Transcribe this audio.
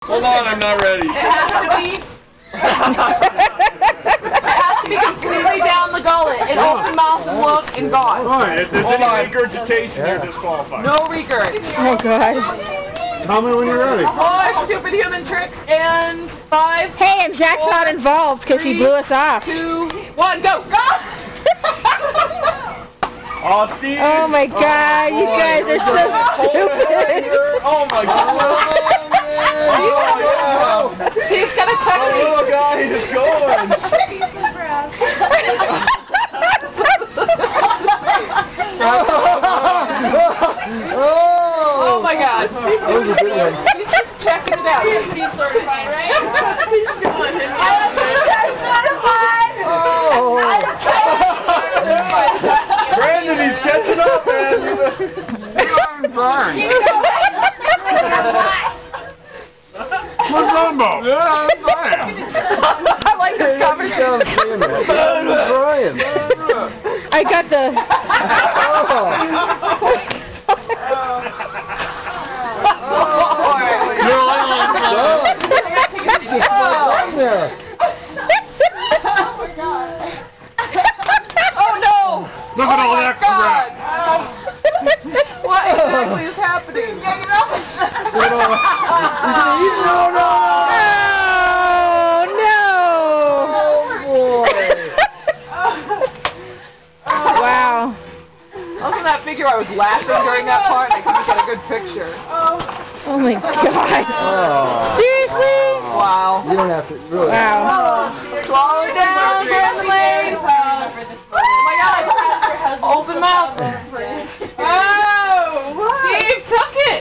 Hold on, I'm not ready. It has to be. It has to be completely down the gullet. An open mouth look and gone. Alright, if there's any regurgitation, you're disqualified. No regurg. Oh, God. Tell me when you're ready. 4 stupid human tricks and 5. Hey, and Jack's not involved because he blew us off. 2, 1, go! Go! Oh, Steve. Oh, my God. You guys are so stupid. Oh, my God. Steve's got a Oh, technique. God, he's going. Oh my God. That was a good one. He's just checking it out. He's certified, right? He's doing it. I'm certified. Oh. Brandon, he's catching up, man. You're burned. What's that about? Yeah, I'm fine. I like this conversation. Brian. I got the... Oh no! Look at all that crap. What exactly is happening? Wow. I was in that figure I was laughing during that part and I couldn't get a good picture. Oh, my God. Seriously? Wow. You don't have to, really. Wow. Slow it down, Brandon Lane. Oh my God. Open mouth.